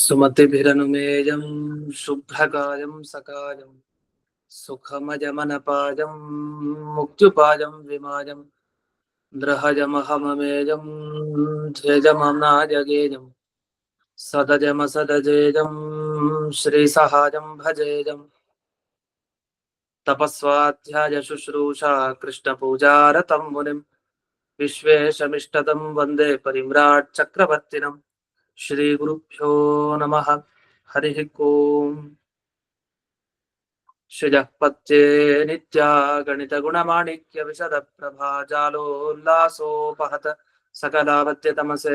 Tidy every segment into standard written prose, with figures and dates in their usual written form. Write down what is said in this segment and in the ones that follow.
सुमतिभिरनुमेयं शुभ्रकायं सकायं सुखमजमनपायं मुक्त्युपायं विमायं द्रहजमहममेयं ध्येयमम्नाजगेयं सदजमसदजेयं श्रीसहायं भजेयं तपस्वाध्याय शुश्रूषा कृष्णपूजारतं मुनिं विश्वेशमिष्टतं वन्दे परिम्राट् चक्रवर्तिनं श्रीगुरुभ्यो नमः। हरिः ओम्। श्रियःपत्ये नित्या गणितगुणमाणिक्य विशदप्रभाजालोल्लासोपहत सकलावत्यतमसे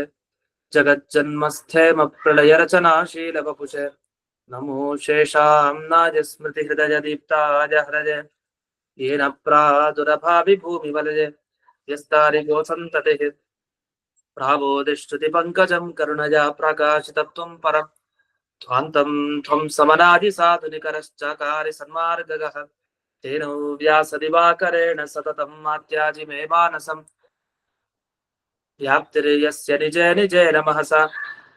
जगज्जन्मस्थेमप्रलयरचनाशीलवपुषे नमो शेषाम्नाय स्मृतिहृदयदीप्ताय हृदये येन प्रादुरभाविभूमिवलये यस्तारिगोसन्ततिः प्रावोदिष्टुतिपङ्कजं करुणया प्रकाशितत्वं परम् ध्वान्तं त्वं समनादि साधुनिकरश्चकारि सन्मार्गगः तेन व्यासदिवाकरेण सततं मात्याजि मे मानसं व्याप्तिर्यस्य निजे निजेन महसा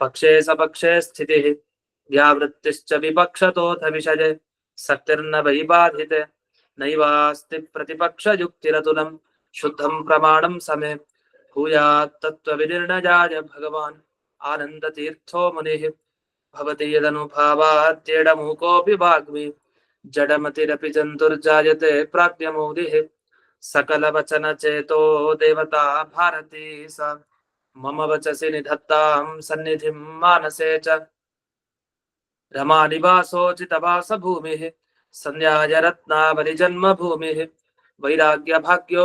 पक्षे सपक्षे स्थितिः व्यावृत्तिश्च विपक्षतोऽथ विषये शक्तिर्न वै बाधिते नैवास्ति प्रतिपक्षयुक्तिरतुलं शुद्धं प्रमाणं समे भूयात् तत्त्वविनिर्णयाय भगवान् आनन्दतीर्थो मुनिः भवति यदनुभावात्येडमूकोऽपि वाग्मी जडमतिरपि जन्तुर्जायते प्राज्ञमौलिः सकलवचनचेतो देवता भारती सा मम वचसि निधत्तां सन्निधिं मानसे च रमानिवासोचितवासभूमिः सन्ध्यायरत्नावलिजन्मभूमिः वैराग्यभाग्यो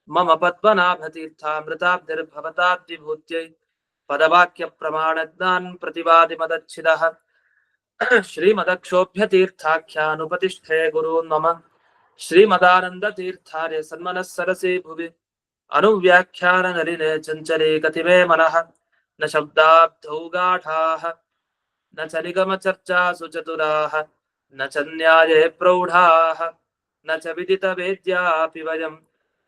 मम पद्मनाभतीर्थामृताब्धिर्भवताद्विभूत्यै पदवाक्यप्रमाणज्ञान् प्रतिवादिमदच्छिदः श्रीमदक्षोभ्यतीर्थाख्यानुपतिष्ठे गुरून् मम श्रीमदानन्दतीर्थार्य सन्मनः सरसे भुवि अनुव्याख्याननलिने चञ्चले कतिमे मनः न शब्दाब्धौ गाढाः न च निगमचर्चासु चतुराः न च न्याये प्रौढाः न च विदितवेद्यापि वयं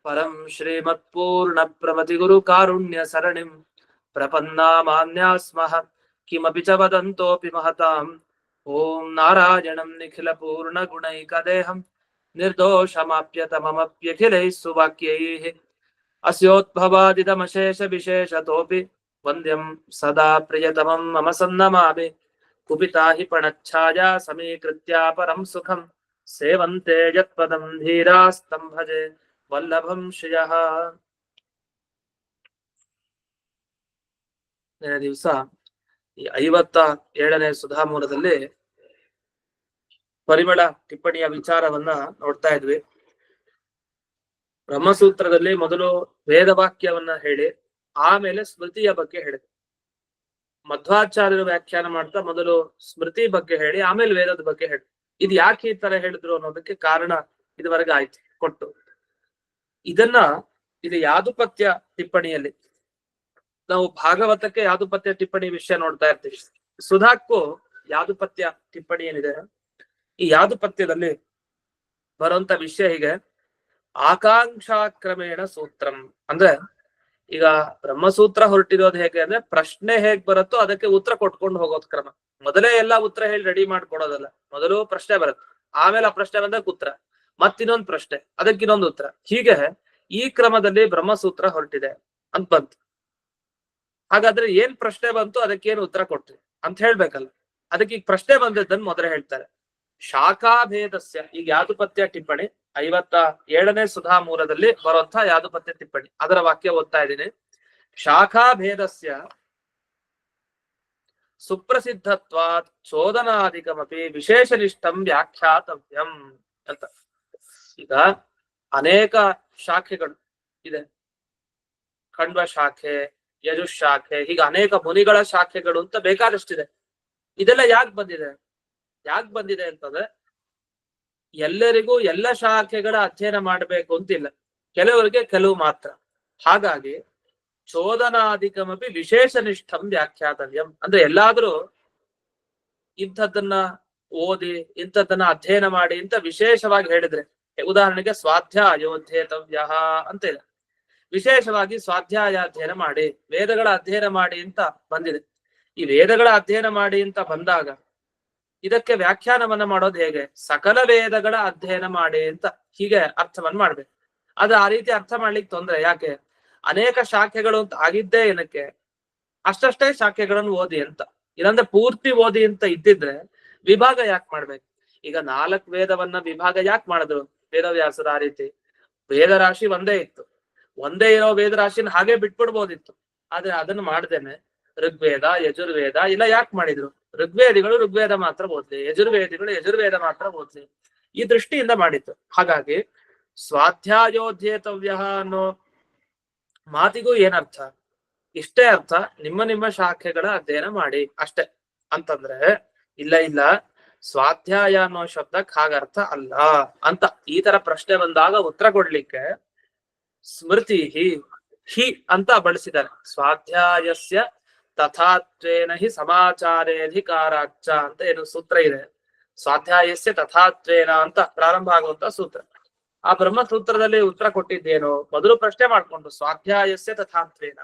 परं श्रीमत्पूर्णप्रमतिगुरुकारुण्यसरणिं प्रपन्नामान्या स्मः किमपि च वदन्तोऽपि महताम् ॐ नारायणं निखिलपूर्णगुणैकदेहं निर्दोषमाप्यतममप्यखिलैः सुवाक्यैः अस्योद्भवादिदमशेषविशेषतोऽपि वन्द्यं सदा प्रियतमं मम सन्नमामि कुपिता हि पणच्छाया समीकृत्या परं सुखं सेवन्ते यत्पदं धीरास्तं भजे वल्लभं श्रियः। ನೆನೆ ದಿವಸ ಈ 57ನೇ ಸುಧಾಮೂಲದಲ್ಲಿ ಪರಿಮಳ ಟಿಪ್ಪಣಿಯ ವಿಚಾರವನ್ನ ನೋಡ್ತಾ ಇದ್ವಿ. ಬ್ರಹ್ಮಸೂತ್ರದಲ್ಲಿ ಮೊದಲು ವೇದವಾಕ್ಯವನ್ನ ಹೇಳಿ ಆಮೇಲೆ ಸ್ಮೃತಿಯ ಬಗ್ಗೆ ಹೇಳಿದೆ. ಮಧ್ವಾಚಾರ್ಯರು ವ್ಯಾಖ್ಯಾನ ಮಾಡ್ತಾ ಮೊದಲು ಸ್ಮೃತಿ ಬಗ್ಗೆ ಹೇಳಿ ಆಮೇಲೆ ವೇದದ ಬಗ್ಗೆ ಹೇಳಿ. ಇದು ಯಾಕೆ ಈ ತರ ಹೇಳಿದ್ರು ಅನ್ನೋದಕ್ಕೆ ಕಾರಣ ಇದುವರೆಗೆ ಆಯ್ತು ಕೊಟ್ಟು. ಇದು ಯಾದುಪತ್ಯ ಟಿಪ್ಪಣಿಯಲ್ಲಿ ನಾವು ಭಾಗವತಕ್ಕೆ ಯಾದುಪತ್ಯ ಟಿಪ್ಪಣಿ ವಿಷಯ ನೋಡ್ತಾ ಇರ್ತೀವಿ. ಸುಧಾಕ್ಕೂ ಯಾದುಪತ್ಯ ಟಿಪ್ಪಣಿ ಏನಿದೆ, ಈ ಯಾದುಪತ್ಯದಲ್ಲಿ ಬರುವಂತ ವಿಷಯ ಹೀಗೆ: ಆಕಾಂಕ್ಷಾಕ್ರಮೇಣ ಸೂತ್ರಂ. ಅಂದ್ರೆ ಈಗ ಬ್ರಹ್ಮಸೂತ್ರ ಹೊರಟಿರೋದು ಹೇಗೆ ಅಂದ್ರೆ ಪ್ರಶ್ನೆ ಹೇಗ್ ಬರುತ್ತೋ ಅದಕ್ಕೆ ಉತ್ತರ ಕೊಟ್ಕೊಂಡು ಹೋಗೋದ್ ಕ್ರಮ. ಮೊದಲೇ ಎಲ್ಲಾ ಉತ್ತರ ಹೇಳಿ ರೆಡಿ ಮಾಡ್ಕೊಡೋದಲ್ಲ. ಮೊದಲು ಪ್ರಶ್ನೆ ಬರುತ್ತೆ, ಆಮೇಲೆ ಆ ಪ್ರಶ್ನೆ ಬಂದಾಗ ಉತ್ತರ, ಮತ್ತಿನ್ನೊಂದು ಪ್ರಶ್ನೆ, ಅದಕ್ಕಿನ್ನೊಂದು ಉತ್ತರ. ಹೀಗೆ ಈ ಕ್ರಮದಲ್ಲಿ ಬ್ರಹ್ಮಸೂತ್ರ ಹೊರಟಿದೆ ಅಂತ ಬಂತು. ಹಾಗಾದ್ರೆ ಏನ್ ಪ್ರಶ್ನೆ ಬಂತು, ಅದಕ್ಕೇನು ಉತ್ತರ ಕೊಟ್ರಿ ಅಂತ ಹೇಳ್ಬೇಕಲ್ಲ. ಅದಕ್ಕೆ ಈಗ ಪ್ರಶ್ನೆ ಬಂದದ್ದನ್ನು ಮೊದಲೇ ಹೇಳ್ತಾರೆ. ಶಾಖಾಭೇದಸ್ಯ, ಈಗ ಯಾದುಪತ್ಯ ಟಿಪ್ಪಣಿ 57ನೇ ಸುಧಾಮೂಲದಲ್ಲಿ ಬರುವಂತ ಯಾದುಪತ್ಯ ಟಿಪ್ಪಣಿ, ಅದರ ವಾಕ್ಯ ಓದ್ತಾ ಇದ್ದೀನಿ. ಶಾಖಾಭೇದಸ್ಯ ಸುಪ್ರಸಿದ್ಧತ್ವಾತ್ ಚೋದನಾಧಿಕಮಪಿ ವಿಶೇಷನಿಷ್ಠಂ ವ್ಯಾಖ್ಯಾತವ್ಯಂ ಅಂತ. ಈಗ ಅನೇಕ ಶಾಖೆಗಳು ಇದೆ, ಖಂಡ್ವ ಶಾಖೆ, ಯಜುಶಾಖೆ, ಹೀಗೆ ಅನೇಕ ಮುನಿಗಳ ಶಾಖೆಗಳು ಅಂತ ಬೇಕಾದಷ್ಟಿದೆ. ಇದೆಲ್ಲ ಯಾಕೆ ಬಂದಿದೆ ಅಂತಂದ್ರೆ ಎಲ್ಲರಿಗೂ ಎಲ್ಲ ಶಾಖೆಗಳ ಅಧ್ಯಯನ ಮಾಡಬೇಕು ಅಂತಿಲ್ಲ, ಕೆಲವರಿಗೆ ಕೆಲವು ಮಾತ್ರ. ಹಾಗಾಗಿ ಚೋದನಾಧಿಕಮಪಿ ವಿಶೇಷನಿಷ್ಠಂ ವ್ಯಾಖ್ಯಾತವ್ಯಂ ಅಂದ್ರೆ ಎಲ್ಲಾದ್ರೂ ಇಂಥದ್ದನ್ನ ಓದಿ ಇಂಥದ್ದನ್ನ ಅಧ್ಯಯನ ಮಾಡಿ ಅಂತ ವಿಶೇಷವಾಗಿ ಹೇಳಿದ್ರೆ, ಉದಾಹರಣೆಗೆ ಸ್ವಾಧ್ಯಾಯೋಧ್ಯೇತವ್ಯ ಅಂತ ಇದೆ. ವಿಶೇಷವಾಗಿ ಸ್ವಾಧ್ಯಾಯ ಅಧ್ಯಯನ ಮಾಡಿ, ವೇದಗಳ ಅಧ್ಯಯನ ಮಾಡಿ ಅಂತ ಬಂದಿದೆ. ಈ ವೇದಗಳ ಅಧ್ಯಯನ ಮಾಡಿ ಅಂತ ಬಂದಾಗ ಇದಕ್ಕೆ ವ್ಯಾಖ್ಯಾನವನ್ನ ಮಾಡೋದು ಹೇಗೆ? ಸಕಲ ವೇದಗಳ ಅಧ್ಯಯನ ಮಾಡಿ ಅಂತ ಹೀಗೆ ಅರ್ಥವನ್ನ ಮಾಡ್ಬೇಕು. ಅದು ಆ ರೀತಿ ಅರ್ಥ ಮಾಡ್ಲಿಕ್ಕೆ ತೊಂದ್ರೆ. ಯಾಕೆ? ಅನೇಕ ಶಾಖೆಗಳು ಅಂತ ಆಗಿದ್ದೇ ಏನಕ್ಕೆ? ಅಷ್ಟಷ್ಟೇ ಶಾಖೆಗಳನ್ನು ಓದಿ ಅಂತ. ಇಲ್ಲಂದ್ರೆ ಪೂರ್ತಿ ಓದಿ ಅಂತ ಇದ್ದಿದ್ರೆ ವಿಭಾಗ ಯಾಕೆ ಮಾಡ್ಬೇಕು? ಈಗ 4 ವೇದವನ್ನ ವಿಭಾಗ ಯಾಕೆ ಮಾಡಿದ್ರು ವೇದವ್ಯಾಸರ? ಆ ರೀತಿ ವೇದ ರಾಶಿ ಒಂದೇ ಇತ್ತು, ಒಂದೇ ಇರೋ ವೇದ ರಾಶಿನ ಹಾಗೆ ಬಿಟ್ಬಿಡ್ಬೋದಿತ್ತು. ಆದ್ರೆ ಅದನ್ನು ಮಾಡ್ದೇನೆ ಋಗ್ವೇದ, ಯಜುರ್ವೇದ ಇಲ್ಲ ಯಾಕೆ ಮಾಡಿದ್ರು? ಋಗ್ವೇದಿಗಳು ಋಗ್ವೇದ ಮಾತ್ರ ಓದ್ಲಿ, ಯಜುರ್ವೇದಿಗಳು ಯಜುರ್ವೇದ ಮಾತ್ರ ಓದ್ಲಿ, ಈ ದೃಷ್ಟಿಯಿಂದ ಮಾಡಿತ್ತು. ಹಾಗಾಗಿ ಸ್ವಾಧ್ಯಾಯೋಧ್ಯೇತವ್ಯ ಅನ್ನೋ ಮಾತಿಗೂ ಏನರ್ಥ? ಇಷ್ಟೇ ಅರ್ಥ, ನಿಮ್ಮ ನಿಮ್ಮ ಶಾಖೆಗಳ ಅಧ್ಯಯನ ಮಾಡಿ ಅಷ್ಟೇ ಅಂತಂದ್ರೆ, ಇಲ್ಲ ಸ್ವಾಧ್ಯಾಯ ಅನ್ನೋ ಶಬ್ದಕ್ಕೆ ಹಾಗರ್ಥ ಅಲ್ಲ ಅಂತ ಈ ತರ ಪ್ರಶ್ನೆ ಬಂದಾಗ ಉತ್ತರ ಕೊಡ್ಲಿಕ್ಕೆ ಸ್ಮೃತಿ ಹಿ ಅಂತ ಬಳಸಿದ್ದಾರೆ. ಸ್ವಾಧ್ಯಾಯಸ್ಯ ತಥಾತ್ವೇನ ಹಿ ಸಮಾಚಾರೇಧಿಕಾರಾಚ್ಚ ಅಂತ ಏನು ಸೂತ್ರ ಇದೆ. ಸ್ವಾಧ್ಯಾಯಸ್ಯ ತಥಾತ್ವೇನ ಅಂತ ಪ್ರಾರಂಭ ಆಗುವಂತ ಸೂತ್ರ. ಆ ಬ್ರಹ್ಮಸೂತ್ರದಲ್ಲಿ ಉತ್ತರ ಕೊಟ್ಟಿದ್ದೇನು? ಮೊದಲು ಪ್ರಶ್ನೆ ಮಾಡ್ಕೊಂಡು ಸ್ವಾಧ್ಯಾಯಸ್ಯ ತಥಾತ್ವೇನ,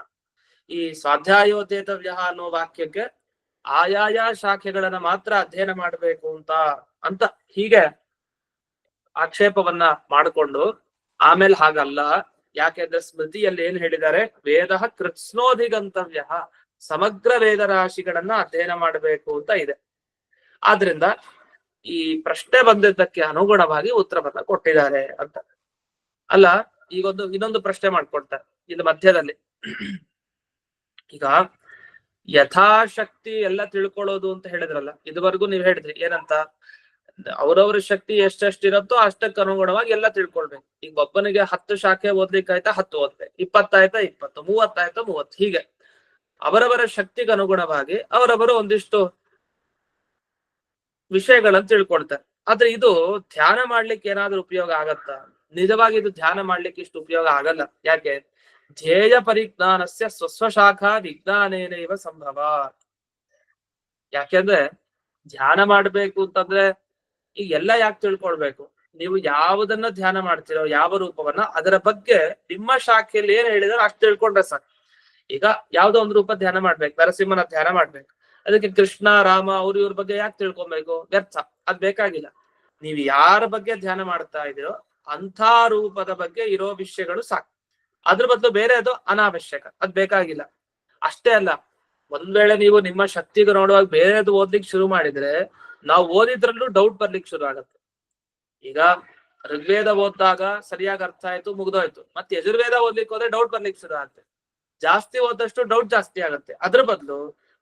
ಈ ಸ್ವಾಧ್ಯಾಯೋಧ್ಯೇತವ್ಯ ಅನ್ನೋ ವಾಕ್ಯಕ್ಕೆ ಆಯಾಯ ಶಾಖೆಗಳನ್ನ ಮಾತ್ರ ಅಧ್ಯಯನ ಮಾಡಬೇಕು ಅಂತ ಹೀಗೆ ಆಕ್ಷೇಪವನ್ನ ಮಾಡಿಕೊಂಡು ಆಮೇಲೆ ಹಾಗಲ್ಲ. ಯಾಕೆಂದ್ರೆ ಸ್ಮೃತಿಯಲ್ಲಿ ಏನ್ ಹೇಳಿದ್ದಾರೆ? ವೇದ ಕೃತ್ಸ್ನೋಧಿಗಂತವ್ಯ, ಸಮಗ್ರ ವೇದ ರಾಶಿಗಳನ್ನ ಅಧ್ಯಯನ ಮಾಡಬೇಕು ಅಂತ ಇದೆ. ಆದ್ರಿಂದ ಈ ಪ್ರಶ್ನೆ ಬಂದಿದ್ದಕ್ಕೆ ಅನುಗುಣವಾಗಿ ಉತ್ತರವನ್ನ ಕೊಟ್ಟಿದ್ದಾರೆ ಅಂತ. ಅಲ್ಲ, ಈಗೊಂದು ಇನ್ನೊಂದು ಪ್ರಶ್ನೆ ಮಾಡ್ಕೊಡ್ತಾರೆ ಇದು ಮಧ್ಯದಲ್ಲಿ. ಈಗ ಯಥಾಶಕ್ತಿ ಎಲ್ಲ ತಿಳ್ಕೊಳ್ಳೋದು ಅಂತ ಹೇಳಿದ್ರಲ್ಲ, ಇದುವರೆಗೂ ನೀವ್ ಹೇಳಿದ್ರಿ ಏನಂತ? ಅವ್ರವ್ರ ಶಕ್ತಿ ಎಷ್ಟೆಷ್ಟಿರತ್ತೋ ಅಷ್ಟಕ್ಕೆ ಅನುಗುಣವಾಗಿ ಎಲ್ಲ ತಿಳ್ಕೊಳ್ಬೇಕು. ಈಗ ಒಬ್ಬನಿಗೆ 10 ಶಾಖೆ ಓದ್ಲಿಕ್ಕೆ ಆಯ್ತಾ 10 ಓದ್ಬೇಕು, 20 ಆಯ್ತಾ 20, 30 ಆಯ್ತಾ 30, ಹೀಗೆ ಅವರವರ ಶಕ್ತಿಗೆ ಅನುಗುಣವಾಗಿ ಅವರವರು ಒಂದಿಷ್ಟು ವಿಷಯಗಳನ್ನ ತಿಳ್ಕೊಳ್ತಾರೆ. ಆದ್ರೆ ಇದು ಧ್ಯಾನ ಮಾಡ್ಲಿಕ್ಕೆ ಏನಾದ್ರೂ ಉಪಯೋಗ ಆಗತ್ತಾ? ನಿಜವಾಗಿ ಇದು ಧ್ಯಾನ ಮಾಡ್ಲಿಕ್ಕೆ ಇಷ್ಟು ಉಪಯೋಗ ಆಗಲ್ಲ. ಯಾಕೆ? ಧ್ಯೇಯ ಪರಿಜ್ಞಾನಸ್ಯ ಸ್ವಸ್ವಶಾಖಾ ವಿಜ್ಞಾನೇನೈವ ಸಂಭವ. ಯಾಕೆಂದ್ರೆ ಧ್ಯಾನ ಮಾಡ್ಬೇಕು ಅಂತಂದ್ರೆ ಈಗ ಎಲ್ಲ ಯಾಕೆ ತಿಳ್ಕೊಳ್ಬೇಕು? ನೀವು ಯಾವುದನ್ನ ಧ್ಯಾನ ಮಾಡ್ತೀರೋ, ಯಾವ ರೂಪವನ್ನ, ಅದರ ಬಗ್ಗೆ ನಿಮ್ಮ ಶಾಖೆಯಲ್ಲಿ ಏನ್ ಹೇಳಿದಾರೆ ಅಷ್ಟು ತಿಳ್ಕೊಂಡ್ರೆ ಸಾಕು. ಈಗ ಯಾವ್ದೋ ಒಂದು ರೂಪ ಧ್ಯಾನ ಮಾಡ್ಬೇಕು, ನರಸಿಂಹನ ಧ್ಯಾನ ಮಾಡ್ಬೇಕು, ಅದಕ್ಕೆ ಕೃಷ್ಣ ರಾಮ ಇವ್ರ ಬಗ್ಗೆ ಯಾಕೆ ತಿಳ್ಕೊಬೇಕು? ವ್ಯರ್ಥ, ಅದ್ ಬೇಕಾಗಿಲ್ಲ. ನೀವು ಯಾರ ಬಗ್ಗೆ ಧ್ಯಾನ ಮಾಡ್ತಾ ಇದೀರೋ ಅಂಥ ರೂಪದ ಬಗ್ಗೆ ಇರೋ ವಿಷಯಗಳು ಸಾಕು. ಅದ್ರ ಬದಲು ಬೇರೆ ಅದು ಅನಾವಶ್ಯಕ, ಅದ್ ಬೇಕಾಗಿಲ್ಲ. ಅಷ್ಟೇ ಅಲ್ಲ, ಒಂದ್ ವೇಳೆ ನೀವು ನಿಮ್ಮ ಶಕ್ತಿಗೆ ನೋಡುವಾಗ ಬೇರೆದು ಓದ್ಲಿಕ್ಕೆ ಶುರು ಮಾಡಿದ್ರೆ ನಾವು ಓದಿದ್ರಲ್ಲೂ ಡೌಟ್ ಬರ್ಲಿಕ್ಕೆ ಶುರು ಆಗತ್ತೆ. ಈಗ ಋಗ್ವೇದ ಓದಿದಾಗ ಸರಿಯಾಗಿ ಅರ್ಥ ಆಯ್ತು, ಮುಗ್ದೋಯ್ತು. ಮತ್ತೆ ಯಜುರ್ವೇದ ಓದ್ಲಿಕ್ಕೆ ಹೋದ್ರೆ ಡೌಟ್ ಬರ್ಲಿಕ್ಕೆ ಶುರು ಆಗುತ್ತೆ. ಜಾಸ್ತಿ ಓದಷ್ಟು ಡೌಟ್ ಜಾಸ್ತಿ ಆಗತ್ತೆ. ಅದ್ರ ಬದಲು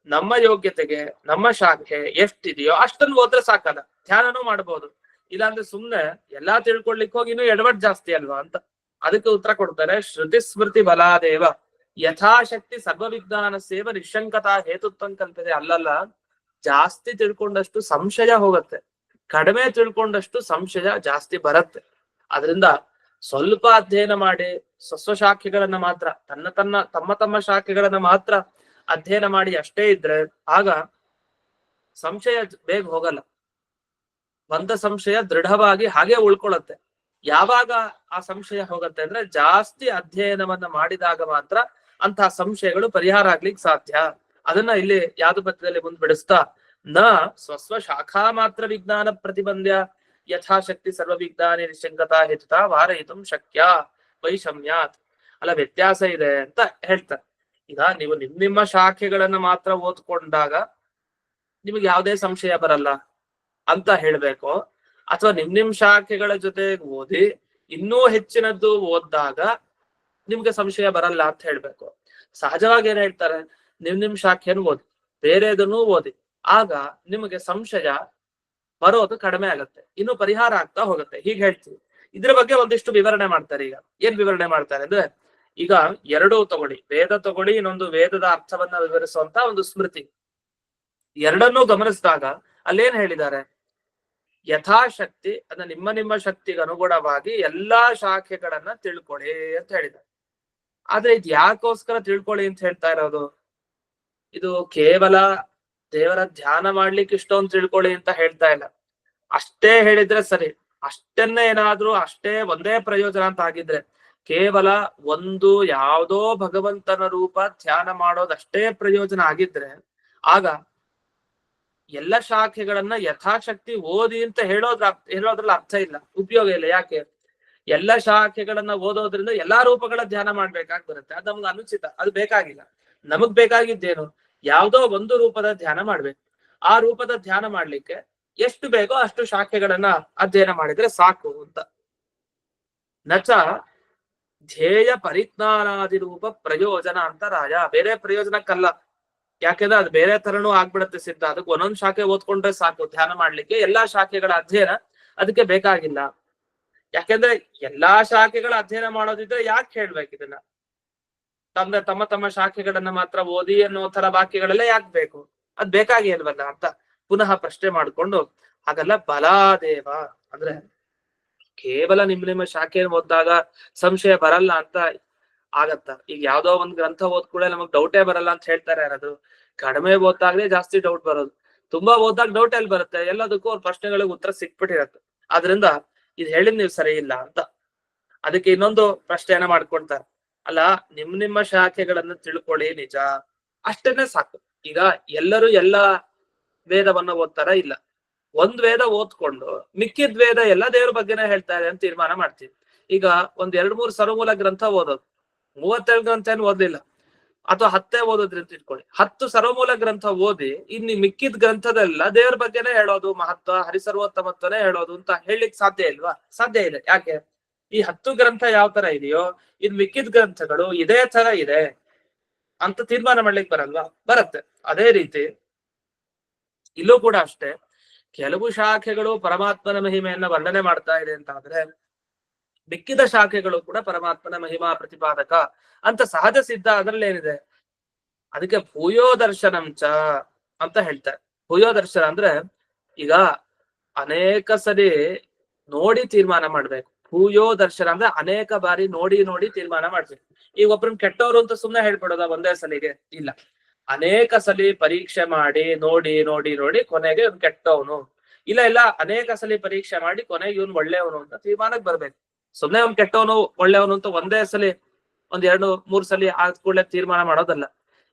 ನಮ್ಮ ಯೋಗ್ಯತೆಗೆ ನಮ್ಮ ಶಾಖೆ ಎಷ್ಟಿದೆಯೋ ಅಷ್ಟನ್ನು ಓದ್ರೆ ಸಾಕಲ್ಲ, ಧ್ಯಾನನೂ ಮಾಡ್ಬೋದು. ಇಲ್ಲಾಂದ್ರೆ ಸುಮ್ನೆ ಎಲ್ಲಾ ತಿಳ್ಕೊಳ್ಲಿಕ್ಕೆ ಹೋಗಿ ಇನ್ನೂ ಎಡವಟ್ ಜಾಸ್ತಿ ಅಲ್ವಾ ಅಂತ. ಅದಕ್ಕೆ ಉತ್ತರ ಕೊಡ್ತಾರೆ, ಶ್ರುತಿ ಸ್ಮೃತಿ ಬಲಾದೇವ ಯಥಾಶಕ್ತಿ ಸರ್ವವಿಜ್ಞಾನ ಸೇವ ನಿಶಂಕತಾ ಹೇತುತ್ವ ಕಲ್ಪದೆ. ಅಲ್ಲಲ್ಲ, ಜಾಸ್ತಿ ತಿಳ್ಕೊಂಡಷ್ಟು ಸಂಶಯ ಹೋಗತ್ತೆ, ಕಡಿಮೆ ತಿಳ್ಕೊಂಡಷ್ಟು ಸಂಶಯ ಜಾಸ್ತಿ ಬರುತ್ತೆ. ಅದರಿಂದ ಸ್ವಲ್ಪ ಅಧ್ಯಯನ ಮಾಡಿ ಸ್ವಸ್ವಶಾಖೆಗಳನ್ನ ಮಾತ್ರ, ತಮ್ಮ ಶಾಖೆಗಳನ್ನ ಮಾತ್ರ ಅಧ್ಯಯನ ಮಾಡಿ ಅಷ್ಟೇ ಇದ್ರೆ ಆಗ ಸಂಶಯ ಬೇಗ ಹೋಗಲ್ಲ. ಬಂದ ಸಂಶಯ ದೃಢವಾಗಿ ಹಾಗೆ ಉಳ್ಕೊಳ್ಳುತ್ತೆ. ಯಾವಾಗ ಆ ಸಂಶಯ ಹೋಗುತ್ತೆ ಅಂದ್ರೆ ಜಾಸ್ತಿ ಅಧ್ಯಯನವನ್ನ ಮಾಡಿದಾಗ ಮಾತ್ರ ಅಂತಹ ಸಂಶಯಗಳು ಪರಿಹಾರ ಆಗ್ಲಿಕ್ಕೆ ಸಾಧ್ಯ. ಅದನ್ನ ಇಲ್ಲಿ ಯಾವ್ದು ಪದ್ಯದಲ್ಲಿ ಮುಂದ್ಬಿಡಿಸ್ತಾ, ನ ಸ್ವಸ್ವ ಶಾಖಾ ಮಾತ್ರ ವಿಜ್ಞಾನ ಪ್ರತಿಬಂಧ್ಯ ಯಥಾಶಕ್ತಿ ಸರ್ವ ವಿಜ್ಞಾನಿ ನಿಶಂಕತಾ ಹೇತುತಾ ವಾರಯಿತು ಶಕ್ಯ ವೈಷಮ್ಯಾತ್. ಅಲ್ಲ, ವ್ಯತ್ಯಾಸ ಇದೆ ಅಂತ ಹೇಳ್ತಾರೆ. ಈಗ ನೀವು ನಿಮ್ಮ ಶಾಖೆಗಳನ್ನ ಮಾತ್ರ ಓದ್ಕೊಂಡಾಗ ನಿಮಗೆ ಯಾವುದೇ ಸಂಶಯ ಬರಲ್ಲ ಅಂತ ಹೇಳ್ಬೇಕು, ಅಥವಾ ನಿಮ್ ಶಾಖೆಗಳ ಜೊತೆ ಓದಿ ಇನ್ನೂ ಹೆಚ್ಚಿನದ್ದು ಓದಿದಾಗ ನಿಮ್ಗೆ ಸಂಶಯ ಬರಲ್ಲ ಅಂತ ಹೇಳ್ಬೇಕು. ಸಹಜವಾಗಿ ಏನ್ ಹೇಳ್ತಾರೆ, ನಿಮ್ ಶಾಖೆಯನ್ನು ಓದಿ, ಬೇರೆದನ್ನು ಓದಿ, ಆಗ ನಿಮಗೆ ಸಂಶಯ ಬರೋದು ಕಡಿಮೆ ಆಗತ್ತೆ, ಇನ್ನು ಪರಿಹಾರ ಆಗ್ತಾ ಹೋಗುತ್ತೆ. ಹೀಗೆ ಹೇಳ್ತೀವಿ. ಇದ್ರ ಬಗ್ಗೆ ಒಂದಿಷ್ಟು ವಿವರಣೆ ಮಾಡ್ತಾರೆ. ಈಗ ಏನ್ ವಿವರಣೆ ಮಾಡ್ತಾರೆ ಅಂದ್ರೆ, ಈಗ ಎರಡೂ ತಗೊಳ್ಳಿ, ವೇದ ತಗೊಳ್ಳಿ, ಇನ್ನೊಂದು ವೇದದ ಅರ್ಥವನ್ನ ವಿವರಿಸುವಂತ ಒಂದು ಸ್ಮೃತಿ. ಎರಡನ್ನೂ ಗಮನಿಸಿದಾಗ ಅಲ್ಲೇನ್ ಹೇಳಿದ್ದಾರೆ? ಯಥಾಶಕ್ತಿ ಅಂದ್ರೆ ನಿಮ್ಮ ಶಕ್ತಿಗೆ ಅನುಗುಣವಾಗಿ ಎಲ್ಲಾ ಶಾಖೆಗಳನ್ನ ತಿಳ್ಕೊಳ್ಳಿ ಅಂತ ಹೇಳಿದ್ದಾರೆ. ಆದ್ರೆ ಇದು ಯಾಕೋಸ್ಕರ ತಿಳ್ಕೊಳ್ಳಿ ಅಂತ ಹೇಳ್ತಾ ಇರೋದು? ಇದು ಕೇವಲ ದೇವರ ಧ್ಯಾನ ಮಾಡ್ಲಿಕ್ಕೆ ಇಷ್ಟೊಂದು ತಿಳ್ಕೊಳ್ಳಿ ಅಂತ ಹೇಳ್ತಾ ಇಲ್ಲ. ಅಷ್ಟೇ ಹೇಳಿದ್ರೆ ಸರಿ, ಅಷ್ಟನ್ನೇ ಏನಾದ್ರೂ ಅಷ್ಟೇ ಒಂದೇ ಪ್ರಯೋಜನ ಅಂತ ಆಗಿದ್ರೆ, ಕೇವಲ ಒಂದು ಯಾವುದೋ ಭಗವಂತನ ರೂಪ ಧ್ಯಾನ ಮಾಡೋದಷ್ಟೇ ಪ್ರಯೋಜನ ಆಗಿದ್ರೆ ಆಗ ಎಲ್ಲ ಶಾಖೆಗಳನ್ನ ಯಥಾಶಕ್ತಿ ಓದಿ ಅಂತ ಹೇಳೋದ್ರಲ್ಲಿ ಅರ್ಥ ಇಲ್ಲ, ಉಪಯೋಗ ಇಲ್ಲ. ಯಾಕೆ? ಎಲ್ಲ ಶಾಖೆಗಳನ್ನ ಓದೋದ್ರಿಂದ ಎಲ್ಲಾ ರೂಪಗಳ ಧ್ಯಾನ ಮಾಡ್ಬೇಕಾಗಿ ಬರುತ್ತೆ. ಅದು ನಮ್ಗೆ ಅನುಚಿತ, ಅದು ಬೇಕಾಗಿಲ್ಲ. ನಮಗ್ ಬೇಕಾಗಿದ್ದೇನು? ಯಾವ್ದೋ ಒಂದು ರೂಪದ ಧ್ಯಾನ ಮಾಡ್ಬೇಕು. ಆ ರೂಪದ ಧ್ಯಾನ ಮಾಡ್ಲಿಕ್ಕೆ ಎಷ್ಟು ಬೇಕೋ ಅಷ್ಟು ಶಾಖೆಗಳನ್ನ ಅಧ್ಯಯನ ಮಾಡಿದ್ರೆ ಸಾಕು ಅಂತ. ನಚ ಧ್ಯೇಯ ಪರಿಜ್ಞಾನಾದಿ ರೂಪ ಪ್ರಯೋಜನ ಅಂತರಾಯ, ಬೇರೆ ಪ್ರಯೋಜನಕ್ಕಲ್ಲ. ಯಾಕೆಂದ್ರೆ ಅದು ಬೇರೆ ತರನೂ ಆಗ್ಬಿಡತ್ತೆ ಸಿದ್ಧ. ಅದಕ್ಕೆ ಒಂದೊಂದ್ ಶಾಖೆ ಓದ್ಕೊಂಡ್ರೆ ಸಾಕು ಧ್ಯಾನ ಮಾಡ್ಲಿಕ್ಕೆ. ಎಲ್ಲಾ ಶಾಖೆಗಳ ಅಧ್ಯಯನ ಅದಕ್ಕೆ ಬೇಕಾಗಿಲ್ಲ. ಯಾಕೆಂದ್ರೆ ಎಲ್ಲಾ ಶಾಖೆಗಳ ಅಧ್ಯಯನ ಮಾಡೋದಿದ್ರೆ ಯಾಕೆ ಹೇಳ್ಬೇಕು ಇದನ್ನ? ತಮ್ಮ ತಮ್ಮ ಶಾಖೆಗಳನ್ನ ಮಾತ್ರ ಓದಿ ಅನ್ನೋ ತರ ವಾಕ್ಯಗಳೆಲ್ಲ ಯಾಕೆ ಬೇಕು? ಅದ್ ಬೇಕಾಗಿ ಇಲ್ವಲ್ಲ ಅಂತ ಪುನಃ ಪ್ರಶ್ನೆ ಮಾಡ್ಕೊಂಡು, ಹಾಗಲ್ಲ ಬಲಾದೇವ ಅಂದ್ರೆ ಕೇವಲ ನಿಮ್ಮ ಶಾಖೆಯನ್ನು ಓದಿದಾಗ ಸಂಶಯ ಬರಲ್ಲ ಅಂತ ಆಗತ್ತ. ಈಗ ಯಾವ್ದೋ ಒಂದ್ ಗ್ರಂಥ ಓದ್ ಕೂಡ ನಮಗ್ ಡೌಟೇ ಬರಲ್ಲ ಅಂತ ಹೇಳ್ತಾರೆ ಯಾರಾದ್ರು. ಕಡಿಮೆ ಓದಾಗ್ಲೇ ಜಾಸ್ತಿ ಡೌಟ್ ಬರೋದು. ತುಂಬಾ ಓದಾಗ ಡೌಟ್ ಎಲ್ಲಿ ಬರುತ್ತೆ? ಎಲ್ಲದಕ್ಕೂ ಅವ್ರ ಪ್ರಶ್ನೆಗಳಿಗೆ ಉತ್ತರ ಸಿಕ್ಬಿಟ್ಟಿರತ್ತೆ. ಆದ್ರಿಂದ ಇದು ಹೇಳಿದ್ ನೀವು ಸರಿ ಇಲ್ಲ ಅಂತ. ಅದಕ್ಕೆ ಇನ್ನೊಂದು ಪ್ರಶ್ನೆಯನ್ನ ಮಾಡ್ಕೊಳ್ತಾರೆ. ಅಲ್ಲ, ನಿಮ್ಮ ಶಾಖೆಗಳನ್ನ ತಿಳ್ಕೊಳ್ಳಿ ನಿಜ, ಅಷ್ಟೇನೆ ಸಾಕು. ಈಗ ಎಲ್ಲರೂ ಎಲ್ಲಾ ವೇದವನ್ನ ಓದ್ತಾರ? ಇಲ್ಲ. ಒಂದ್ ವೇದ ಓದ್ಕೊಂಡು ಮಿಕ್ಕಿದ್ ವೇದ ಎಲ್ಲ ದೇವ್ರ ಬಗ್ಗೆನೇ ಹೇಳ್ತಾರೆ ಅಂತ ತೀರ್ಮಾನ ಮಾಡ್ತೀವಿ. ಈಗ ಒಂದ್ 2-3 ಸರ್ವಮೂಲ ಗ್ರಂಥ ಓದೋದು, 32 ಗ್ರಂಥ ಏನು ಓದ್ಲಿಲ್ಲ, ಅಥವಾ 10 ಓದೋದ್ರಿ ಅಂತ ಇಟ್ಕೊಳ್ಳಿ. 10 ಸರ್ವಮೂಲ ಗ್ರಂಥ ಓದಿ ಇನ್ನು ಮಿಕ್ಕಿದ ಗ್ರಂಥದೆಲ್ಲ ದೇವ್ರ ಬಗ್ಗೆನೇ ಹೇಳೋದು, ಮಹತ್ವ ಹರಿಸರ್ವೋತ್ತಮತ್ವನೇ ಹೇಳೋದು ಅಂತ ಹೇಳಲಿಕ್ಕೆ ಸಾಧ್ಯ ಇಲ್ವಾ? ಸಾಧ್ಯ ಇಲ್ಲ. ಯಾಕೆ? ಈ 10 ಗ್ರಂಥ ಯಾವ ತರ ಇದೆಯೋ ಇನ್ ಮಿಕ್ಕಿದ ಗ್ರಂಥಗಳು ಇದೇ ತರ ಇದೆ ಅಂತ ತೀರ್ಮಾನ ಮಾಡ್ಲಿಕ್ಕೆ ಬರಲ್ವಾ? ಬರತ್ತೆ. ಅದೇ ರೀತಿ ಇಲ್ಲೂ ಕೂಡ ಅಷ್ಟೇ. ಕೆಲವು ಶಾಖೆಗಳು ಪರಮಾತ್ಮನ ಮಹಿಮೆಯನ್ನ ವರ್ಣನೆ ಮಾಡ್ತಾ ಇದೆ ಅಂತ ಆದ್ರೆ ಮಿಕ್ಕಿದ ಶಾಖೆಗಳು ಕೂಡ ಪರಮಾತ್ಮನ ಮಹಿಮಾ ಪ್ರತಿಪಾದಕ ಅಂತ ಸಹಜ ಸಿದ್ಧ. ಅದ್ರಲ್ಲಿ ಏನಿದೆ? ಅದಕ್ಕೆ ಭೂಯೋ ದರ್ಶನಂಚ ಅಂತ ಹೇಳ್ತಾರೆ. ಭೂಯೋ ದರ್ಶನ ಅಂದ್ರೆ ಈಗ ಅನೇಕ ಸರಿ ನೋಡಿ ತೀರ್ಮಾನ ಮಾಡ್ಬೇಕು. ಭೂಯೋ ದರ್ಶನ ಅಂದ್ರೆ ಅನೇಕ ಬಾರಿ ನೋಡಿ ನೋಡಿ ತೀರ್ಮಾನ ಮಾಡ್ಬೇಕು. ಈಗ ಒಬ್ರನ್ನ ಕೆಟ್ಟವರು ಅಂತ ಸುಮ್ನೆ ಹೇಳ್ಬಿಡೋದ ಒಂದೇ ಸಲಿಗೆ? ಇಲ್ಲ. ಅನೇಕ ಸಲಿ ಪರೀಕ್ಷೆ ಮಾಡಿ ನೋಡಿ ನೋಡಿ ನೋಡಿ ಕೊನೆಗೆ ಇವ್ನು ಕೆಟ್ಟವನು, ಇಲ್ಲ ಅನೇಕ ಸಲಿ ಪರೀಕ್ಷೆ ಮಾಡಿ ಕೊನೆಗೆ ಇವ್ನು ಒಳ್ಳೆಯವನು ಅಂತ ತೀರ್ಮಾನಕ್ಕೆ ಬರ್ಬೇಕು. ಸುಮ್ನೆ ಅವ್ನು ಕೆಟ್ಟವನು ಒಳ್ಳೆಯವನು ಅಂತ ಒಂದೇ ಸಲಿ 1-2-3 ಸಲಿ ಆದ ಕೂಡಲೇ ತೀರ್ಮಾನ ಮಾಡೋದಲ್ಲ.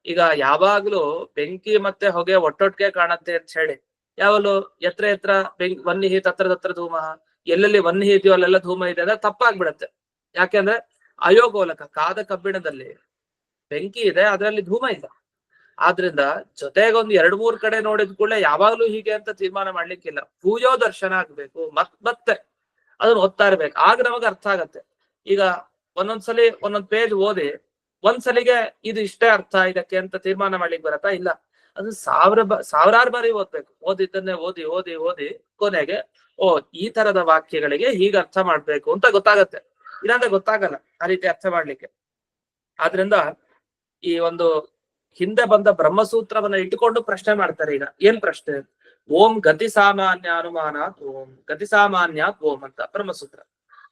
ಈಗ ಯಾವಾಗ್ಲೂ ಬೆಂಕಿ ಮತ್ತೆ ಹೊಗೆ ಒಟ್ಟೊಟ್ಟಿಗೆ ಕಾಣತ್ತೆ ಅಂತ ಹೇಳಿ ಯಾವಲು ಎತ್ರ ವನ್ನಿಹಿ ತತ್ರ ಧೂಮ, ಎಲ್ಲೆಲ್ಲಿ ವನ್ನಿಹಿ ಇದೆಯೋ ಅಲ್ಲೆಲ್ಲ ಧೂಮ ಇದೆ ಅಂದ್ರೆ ತಪ್ಪಾಗ್ಬಿಡತ್ತೆ. ಯಾಕೆಂದ್ರೆ ಅಯೋಗೋಲಕ ಕಾದ ಕಬ್ಬಿಣದಲ್ಲಿ ಬೆಂಕಿ ಇದೆ, ಅದರಲ್ಲಿ ಧೂಮ ಇಲ್ಲ. ಆದ್ರಿಂದ ಜೊತೆಗೊಂದು 2-3 ಕಡೆ ನೋಡಿದ ಕೂಡಲೇ ಯಾವಾಗ್ಲೂ ಹೀಗೆ ಅಂತ ತೀರ್ಮಾನ ಮಾಡ್ಲಿಕ್ಕಿಲ್ಲ. ಭೂಯೋ ದರ್ಶನ ಆಗ್ಬೇಕು. ಮತ್ತೆ ಅದನ್ನ ಓದ್ತಾ ಇರ್ಬೇಕು. ಆಗ ನಮಗ ಅರ್ಥ ಆಗತ್ತೆ. ಈಗ ಒಂದೊಂದ್ಸಲಿ ಒಂದೊಂದ್ ಪೇಜ್ ಓದಿ ಒಂದ್ಸಲಿಗೆ ಇದು ಇಷ್ಟೇ ಅರ್ಥ ಇದಕ್ಕೆ ಅಂತ ತೀರ್ಮಾನ ಮಾಡ್ಲಿಕ್ಕೆ ಬರತ್ತಾ? ಇಲ್ಲ. ಅದು ಸಾವಿರಾರು ಬಾರಿ ಓದ್ಬೇಕು. ಓದಿದ್ದನ್ನೇ ಓದಿ ಓದಿ ಓದಿ ಕೊನೆಗೆ ಈ ತರದ ವಾಕ್ಯಗಳಿಗೆ ಹೀಗೆ ಅರ್ಥ ಮಾಡ್ಬೇಕು ಅಂತ ಗೊತ್ತಾಗತ್ತೆ. ಇಲ್ಲಾಂದ್ರೆ ಗೊತ್ತಾಗಲ್ಲ ಆ ರೀತಿ ಅರ್ಥ ಮಾಡ್ಲಿಕ್ಕೆ. ಆದ್ರಿಂದ ಈ ಒಂದು ಹಿಂದೆ ಬಂದ ಬ್ರಹ್ಮಸೂತ್ರವನ್ನ ಇಟ್ಟುಕೊಂಡು ಪ್ರಶ್ನೆ ಮಾಡ್ತಾರೆ. ಈಗ ಏನ್ ಪ್ರಶ್ನೆ? ಓಂ ಗತಿ ಸಾಮಾನ್ಯ ಅನುಮಾನಾತ್ ಓಂ ಗತಿ ಸಾಮಾನ್ಯಾತ್ ಓಂ ಅಂತ ಬ್ರಹ್ಮಸೂತ್ರ.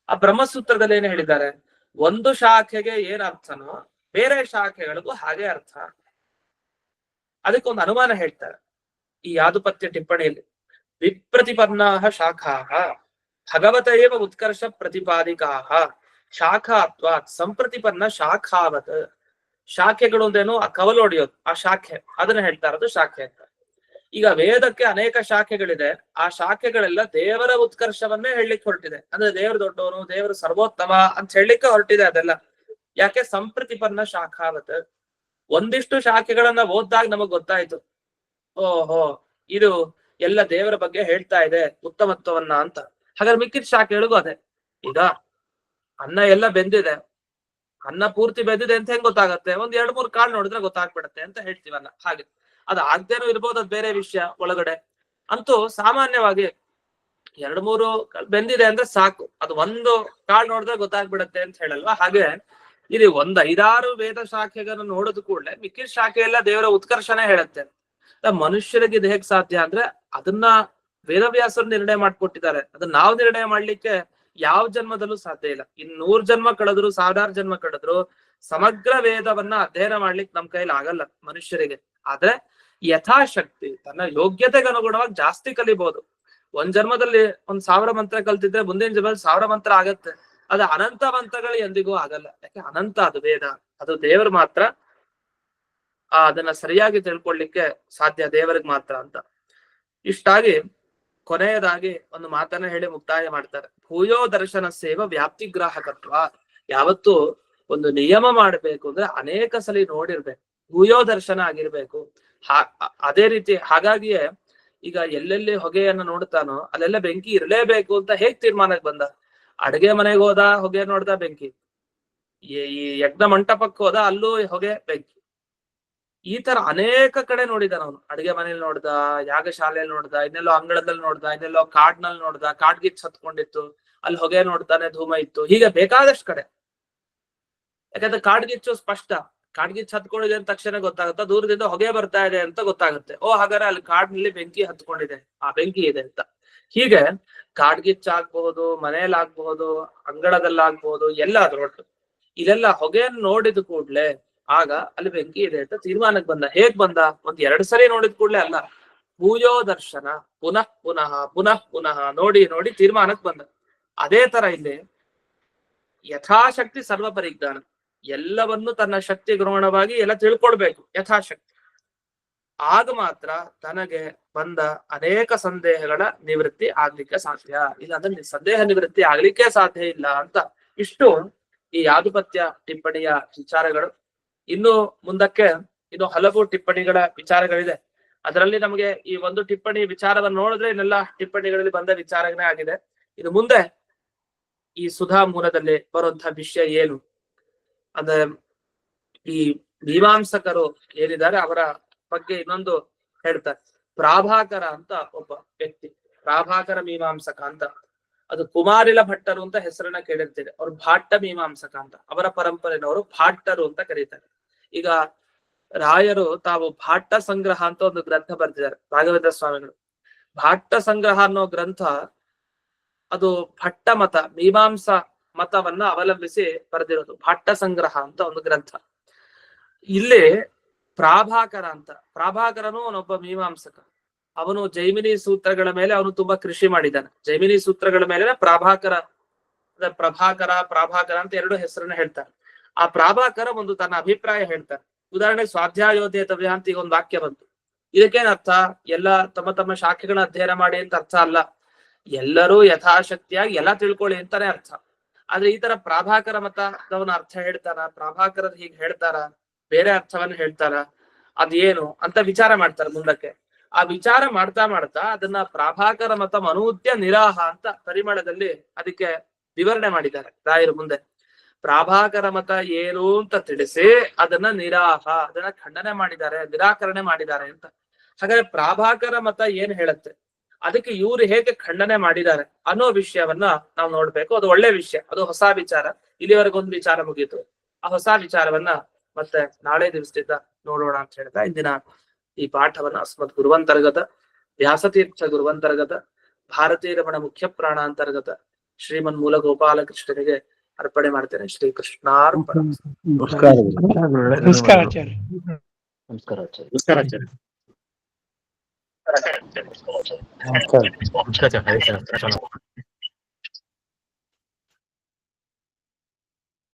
ಆ ಬ್ರಹ್ಮಸೂತ್ರದಲ್ಲಿ ಏನ್ ಹೇಳಿದ್ದಾರೆ? ಒಂದು ಶಾಖೆಗೆ ಏನ್ ಅರ್ಥನೋ ಬೇರೆ ಶಾಖೆಗಳಿಗೂ ಹಾಗೆ ಅರ್ಥ. ಅದಕ್ಕೊಂದು ಅನುಮಾನ ಹೇಳ್ತಾರೆ ಈ ಯಾದುಪತ್ಯ ಟಿಪ್ಪಣಿಯಲ್ಲಿ. ವಿಪ್ರತಿಪನ್ನಾ ಶಾಖಾ ಭಗವತ ಏವ ಉತ್ಕರ್ಷ ಪ್ರತಿಪಾದಿಕಾ ಶಾಖಾತ್ವಾತ್ ಸಂಪ್ರತಿಪನ್ನ ಶಾಖಾವತ್. ಶಾಖೆಗಳು ಅಂದೇನು? ಆ ಕವಲೊಡೆಯೋದು, ಆ ಶಾಖೆ, ಅದನ್ನ ಹೇಳ್ತಾ ಇರೋದು ಶಾಖೆ ಅಂತ. ಈಗ ವೇದಕ್ಕೆ ಅನೇಕ ಶಾಖೆಗಳಿದೆ. ಆ ಶಾಖೆಗಳೆಲ್ಲ ದೇವರ ಉತ್ಕರ್ಷವನ್ನೇ ಹೇಳಲಿಕ್ಕೆ ಹೊರಟಿದೆ. ಅಂದ್ರೆ ದೇವರು ದೊಡ್ಡವನು, ದೇವರು ಸರ್ವೋತ್ತಮ ಅಂತ ಹೇಳಲಿಕ್ಕೆ ಹೊರಟಿದೆ ಅದೆಲ್ಲ. ಯಾಕೆ? ಸಂಪ್ರತಿಪನ್ನ ಶಾಖಾವತ್. ಒಂದಿಷ್ಟು ಶಾಖೆಗಳನ್ನ ಓದ್ದಾಗ ನಮಗ್ ಗೊತ್ತಾಯ್ತು, ಓಹೋ ಇದು ಎಲ್ಲ ದೇವರ ಬಗ್ಗೆ ಹೇಳ್ತಾ ಇದೆ ಉತ್ತಮತ್ವವನ್ನ ಅಂತ. ಹಾಗಾದ್ರೆ ಮಿಕ್ಕಿದ ಶಾಖೆಗಳಿಗೂ ಅದೇ. ಈಗ ಅನ್ನ ಎಲ್ಲ ಬೆಂದಿದೆ, ಅನ್ನ ಪೂರ್ತಿ ಬೆಂದಿದೆ ಅಂತ ಹೆಂಗ್ ಗೊತ್ತಾಗತ್ತೆ? 1-2-3 ಕಾಳು ನೋಡಿದ್ರೆ ಗೊತ್ತಾಗ್ಬಿಡತ್ತೆ ಅಂತ ಹೇಳ್ತೀವಲ್ಲ. ಹಾಗೆ ಅದು ಆಗ್ದೇನೂ ಇರ್ಬೋದು, ಅದು ಬೇರೆ ವಿಷಯ ಒಳಗಡೆ. ಅಂತೂ ಸಾಮಾನ್ಯವಾಗಿ 2-3 ಬೆಂದಿದೆ ಅಂದ್ರೆ ಸಾಕು, ಅದು ಒಂದು ಕಾಳು ನೋಡಿದ್ರೆ ಗೊತ್ತಾಗ್ಬಿಡತ್ತೆ ಅಂತ ಹೇಳಲ್ವಾ? ಹಾಗೆ ಇಲ್ಲಿ 1-5-6 ವೇದ ಶಾಖೆಗಳನ್ನು ನೋಡಿದ ಕೂಡಲೇ ಮಿಕ್ಕಿದ ಶಾಖೆ ಎಲ್ಲ ದೇವರ ಉತ್ಕರ್ಷನೇ ಹೇಳುತ್ತೆ. ಮನುಷ್ಯರಿಗೆ ಇದು ಹೇಗ್ ಸಾಧ್ಯ ಅಂದ್ರೆ ಅದನ್ನ ವೇದವ್ಯಾಸರು ನಿರ್ಣಯ ಮಾಡ್ಕೊಟ್ಟಿದ್ದಾರೆ. ಅದನ್ನ ನಾವು ನಿರ್ಣಯ ಮಾಡ್ಲಿಕ್ಕೆ ಯಾವ ಜನ್ಮದಲ್ಲೂ ಸಾಧ್ಯ ಇಲ್ಲ. 100 ಜನ್ಮ ಕಳೆದ್ರು, 1000 ಜನ್ಮ ಕಳೆದ್ರು ಸಮಗ್ರ ವೇದವನ್ನ ಅಧ್ಯಯನ ಮಾಡ್ಲಿಕ್ಕೆ ನಮ್ ಕೈಲಿ ಆಗಲ್ಲ ಮನುಷ್ಯರಿಗೆ. ಆದ್ರೆ ಯಥಾಶಕ್ತಿ ತನ್ನ ಯೋಗ್ಯತೆಗೆ ಅನುಗುಣವಾಗಿ ಜಾಸ್ತಿ ಕಲಿಬಹುದು. ಒಂದ್ ಜನ್ಮದಲ್ಲಿ 1000 ಮಂತ್ರ ಕಲ್ತಿದ್ರೆ ಮುಂದಿನ ಜನ್ಮದಲ್ಲಿ 1000 ಮಂತ್ರ ಆಗತ್ತೆ. ಅದು ಅನಂತ ಮಂತ್ರಗಳು ಎಂದಿಗೂ ಆಗಲ್ಲ. ಯಾಕೆ? ಅನಂತ ಅದು ವೇದ, ಅದು ದೇವರು ಮಾತ್ರ ಅದನ್ನ ಸರಿಯಾಗಿ ತಿಳ್ಕೊಳ್ಲಿಕ್ಕೆ ಸಾಧ್ಯ ದೇವರಿಗೆ ಮಾತ್ರ ಅಂತ. ಇಷ್ಟಾಗಿ ಕೊನೆಯದಾಗಿ ಒಂದು ಮಾತನ್ನ ಹೇಳಿ ಮುಕ್ತಾಯ ಮಾಡ್ತಾರೆ. ಭೂಯೋ ದರ್ಶನ ಸೇವ ವ್ಯಾಪ್ತಿ ಗ್ರಾಹಕತ್ವ. ಯಾವತ್ತು ಒಂದು ನಿಯಮ ಮಾಡ್ಬೇಕು ಅಂದ್ರೆ ಅನೇಕ ಸಲ ನೋಡಿರ್ಬೇಕು, ಭೂಯೋ ದರ್ಶನ ಆಗಿರ್ಬೇಕು. ಅದೇ ರೀತಿ ಹಾಗಾಗಿಯೇ ಈಗ ಎಲ್ಲೆಲ್ಲಿ ಹೊಗೆಯನ್ನು ನೋಡ್ತಾನೋ ಅಲ್ಲೆಲ್ಲ ಬೆಂಕಿ ಇರಲೇಬೇಕು ಅಂತ ಹೇಗ್ ತೀರ್ಮಾನಕ್ಕೆ ಬಂದ? ಅಡ್ಗೆ ಮನೆಗೆ ಹೋದ, ಹೊಗೆ ನೋಡ್ದ, ಬೆಂಕಿ. ಈ ಯಜ್ಞ ಮಂಟಪಕ್ಕೆ ಹೋದ, ಅಲ್ಲೂ ಹೊಗೆ, ಬೆಂಕಿ. ಈ ತರ ಅನೇಕ ಕಡೆ ನೋಡಿದಾನ ಅವನು. ಅಡಿಗೆ ಮನೇಲಿ ನೋಡ್ದ, ಯಾಗಶಾಲೆಯಲ್ಲಿ ನೋಡ್ದ, ಇನ್ನೆಲ್ಲೋ ಅಂಗಳದಲ್ಲಿ ನೋಡ್ದ, ಇನ್ನೆಲ್ಲೋ ಕಾಡ್ನಲ್ಲಿ ನೋಡ್ದ, ಕಾಡ್ಗಿಚ್ಚ್ ಹತ್ಕೊಂಡಿತ್ತು, ಅಲ್ಲಿ ಹೊಗೆ ನೋಡ್ತಾನೆ, ಧೂಮ ಇತ್ತು. ಹೀಗೆ ಬೇಕಾದಷ್ಟು ಕಡೆ. ಯಾಕಂದ್ರೆ ಕಾಡ್ಗಿಚ್ಚು ಸ್ಪಷ್ಟ, ಕಾಡ್ಗಿಚ್ಚು ಹತ್ಕೊಂಡಿದೆ ಅಂತ ತಕ್ಷಣ ಗೊತ್ತಾಗುತ್ತೆ, ದೂರದಿಂದ ಹೊಗೆ ಬರ್ತಾ ಇದೆ ಅಂತ ಗೊತ್ತಾಗುತ್ತೆ. ಓ ಹಾಗಾದ್ರೆ ಅಲ್ಲಿ ಕಾಡಿನಲ್ಲಿ ಬೆಂಕಿ ಹತ್ಕೊಂಡಿದೆ, ಆ ಬೆಂಕಿ ಇದೆ ಅಂತ. ಹೀಗೆ ಕಾಡ್ಗಿಚ್ಚಾಗ್ಬಹುದು, ಮನೆಯಲ್ಲಾಗ್ಬಹುದು, ಅಂಗಳದಲ್ಲಾಗ್ಬಹುದು, ಎಲ್ಲಾದ್ರೂ ಒಟ್ಟು ಇದೆಲ್ಲ ಹೊಗೆಯನ್ನು ನೋಡಿದ ಕೂಡ್ಲೆ ಆಗ ಅಲ್ಲಿ ಬೆಂಕಿ ಇದೆ ಅಂತ ತೀರ್ಮಾನಕ್ಕೆ ಬಂದ. ಹೇಗ್ ಬಂದ? ಒಂದ್ 2 ಸರಿ ನೋಡಿದ ಕೂಡ್ಲೆ ಅಲ್ಲ, ಭೂಯೋ ದರ್ಶನ, ಪುನಃ ಪುನಃ ಪುನಃ ಪುನಃ ನೋಡಿ ನೋಡಿ ತೀರ್ಮಾನಕ್ಕೆ ಬಂದ. ಅದೇ ತರ ಇಲ್ಲಿ ಯಥಾಶಕ್ತಿ ಸರ್ವ ಪರಿಜ್ಞಾನ, ಎಲ್ಲವನ್ನು ತನ್ನ ಶಕ್ತಿ ಗ್ರಹಣವಾಗಿ ಎಲ್ಲ ತಿಳ್ಕೊಳ್ಬೇಕು ಯಥಾಶಕ್ತಿ. ಆಗ ಮಾತ್ರ ತನಗೆ ಬಂದ ಅನೇಕ ಸಂದೇಹಗಳ ನಿವೃತ್ತಿ ಆಗ್ಲಿಕ್ಕೆ ಸಾಧ್ಯ. ಇಲ್ಲ ಅಂದ್ರೆ ಸಂದೇಹ ನಿವೃತ್ತಿ ಆಗ್ಲಿಕ್ಕೆ ಸಾಧ್ಯ ಇಲ್ಲ ಅಂತ. ಇಷ್ಟು ಈ ಯಾದುಪತ್ಯ ಟಿಪ್ಪಣಿಯ ವಿಚಾರಗಳು. ಇನ್ನು ಮುಂದಕ್ಕೆ ಇನ್ನು ಹಲವು ಟಿಪ್ಪಣಿಗಳ ವಿಚಾರಗಳಿದೆ. ಅದರಲ್ಲಿ ನಮಗೆ ಈ ಒಂದು ಟಿಪ್ಪಣಿ ವಿಚಾರವನ್ನು ನೋಡಿದ್ರೆ ಇನ್ನೆಲ್ಲ ಟಿಪ್ಪಣಿಗಳಲ್ಲಿ ಬಂದ ವಿಚಾರನೇ ಆಗಿದೆ. ಇದು ಮುಂದೆ ಈ ಸುಧಾ ಮೂಲದಲ್ಲಿ ಬರುವಂತಹ ವಿಷಯ ಏನು ಅಂದ್ರೆ, ಈ ಮೀಮಾಂಸಕರು ಏನಿದ್ದಾರೆ ಅವರ ಬಗ್ಗೆ ಇನ್ನೊಂದು ಹೇಳ್ತಾರೆ. ಪ್ರಾಭಾಕರ ಅಂತ ಒಬ್ಬ ವ್ಯಕ್ತಿ, ಪ್ರಾಭಾಕರ ಮೀಮಾಂಸಕ ಅಂತ. ಅದು ಕುಮಾರಿಲ ಭಟ್ಟರು ಅಂತ ಹೆಸರನ್ನ ಕೇಳಿರ್ತೀರಿ. ಅವ್ರು ಭಾಟ್ಟ ಮೀಮಾಂಸಕ ಅಂತ, ಅವರ ಪರಂಪರೆನವರು ಭಾಟ್ಟರು ಅಂತ ಕರೀತಾರೆ. ಈಗ ರಾಯರು ತಾವು ಭಾಟ್ಟ ಸಂಗ್ರಹ ಅಂತ ಒಂದು ಗ್ರಂಥ ಬರ್ತಿದ್ದಾರೆ, ರಾಘವೇಂದ್ರ ಸ್ವಾಮಿಗಳು. ಭಾಟ್ಟ ಸಂಗ್ರಹ ಅನ್ನೋ ಗ್ರಂಥ ಅದು ಭಟ್ಟ ಮತ, ಮೀಮಾಂಸಾ ಮತವನ್ನ ಅವಲಂಬಿಸಿ ಬರೆದಿರೋದು. ಭಾಟ್ಟ ಸಂಗ್ರಹ ಅಂತ ಒಂದು ಗ್ರಂಥ. ಇಲ್ಲಿ ಪ್ರಾಭಾಕರ ಅಂತ, ಪ್ರಾಭಾಕರನು ಅವನೊಬ್ಬ ಮೀಮಾಂಸಕ. ಅವನು ಜೈಮಿನಿ ಸೂತ್ರಗಳ ಮೇಲೆ ಅವನು ತುಂಬಾ ಕೃಷಿ ಮಾಡಿದ್ದಾನೆ. ಜೈಮಿನಿ ಸೂತ್ರಗಳ ಮೇಲೆ ಪ್ರಾಭಾಕರ ಅಂತ 2 ಹೆಸರನ್ನ ಹೇಳ್ತಾರೆ. ಆ ಪ್ರಾಭಾಕರ ಒಂದು ತನ್ನ ಅಭಿಪ್ರಾಯ ಹೇಳ್ತಾರೆ. ಉದಾಹರಣೆಗೆ ಸ್ವಾಧ್ಯಾಯೋಧ್ಯೇತವ್ಯ ಅಂತ ಈಗ ಒಂದು ವಾಕ್ಯ ಬಂತು. ಇದಕ್ಕೇನ್ ಅರ್ಥ? ಎಲ್ಲ ತಮ್ಮ ತಮ್ಮ ಶಾಖೆಗಳನ್ನ ಅಧ್ಯಯನ ಮಾಡಿ ಅಂತ ಅರ್ಥ ಅಲ್ಲ, ಎಲ್ಲರೂ ಯಥಾಶಕ್ತಿಯಾಗಿ ಎಲ್ಲ ತಿಳ್ಕೊಳ್ಳಿ ಅಂತಾನೆ ಅರ್ಥ. ಆದ್ರೆ ಈ ತರ ಪ್ರಾಭಾಕರ ಮತದವನ ಅರ್ಥ ಹೇಳ್ತಾರ, ಪ್ರಾಭಾಕರದ ಹೀಗೆ ಹೇಳ್ತಾರ, ಬೇರೆ ಅರ್ಥವನ್ನ ಹೇಳ್ತಾರ, ಅದೇನು ಅಂತ ವಿಚಾರ ಮಾಡ್ತಾರೆ ಮುಂದಕ್ಕೆ. ಆ ವಿಚಾರ ಮಾಡ್ತಾ ಮಾಡ್ತಾ ಅದನ್ನ ಪ್ರಾಭಾಕರ ಮತ ಮನೂದ್ಯ ನಿರಾಹ ಅಂತ ಪರಿಮಳದಲ್ಲಿ ಅದಕ್ಕೆ ವಿವರಣೆ ಮಾಡಿದ್ದಾರೆ ರಾಯರು. ಮುಂದೆ ಪ್ರಾಭಾಕರ ಮತ ಏನು ಅಂತ ತಿಳಿಸಿ ಅದನ್ನ ನಿರಾಹ, ಅದನ್ನ ಖಂಡನೆ ಮಾಡಿದ್ದಾರೆ, ನಿರಾಕರಣೆ ಮಾಡಿದ್ದಾರೆ ಅಂತ. ಹಾಗಾದ್ರೆ ಪ್ರಾಭಾಕರ ಮತ ಏನ್ ಹೇಳುತ್ತೆ, ಅದಕ್ಕೆ ಇವ್ರು ಹೇಗೆ ಖಂಡನೆ ಮಾಡಿದ್ದಾರೆ ಅನ್ನೋ ವಿಷಯವನ್ನ ನಾವು ನೋಡ್ಬೇಕು. ಅದು ಒಳ್ಳೆ ವಿಷಯ, ಅದು ಹೊಸ ವಿಚಾರ. ಇಲ್ಲಿವರೆಗೊಂದು ವಿಚಾರ ಮುಗೀತು. ಆ ಹೊಸ ವಿಚಾರವನ್ನ ಮತ್ತೆ ನಾಳೆ ದಿವಸದಿಂದ ನೋಡೋಣ ಅಂತ ಹೇಳ್ತಾ ಇಂದಿನ ಈ ಪಾಠವನ್ನ ಅಸ್ಮತ್ ಗುರುವಂತರ್ಗತ ವ್ಯಾಸತೀರ್ಥ ಗುರುವಂತರ್ಗತ ಭಾರತೀಯ ರಮಣ ಮುಖ್ಯ ಪ್ರಾಣ ಅಂತರ್ಗತ ಶ್ರೀಮನ್ ಮೂಲ ಗೋಪಾಲಕೃಷ್ಣನಿಗೆ ಅರ್ಪಣೆ ಮಾಡ್ತೇನೆ. ಶ್ರೀ ಕೃಷ್ಣಾರ್ಪಣ. ನಮಸ್ಕಾರ.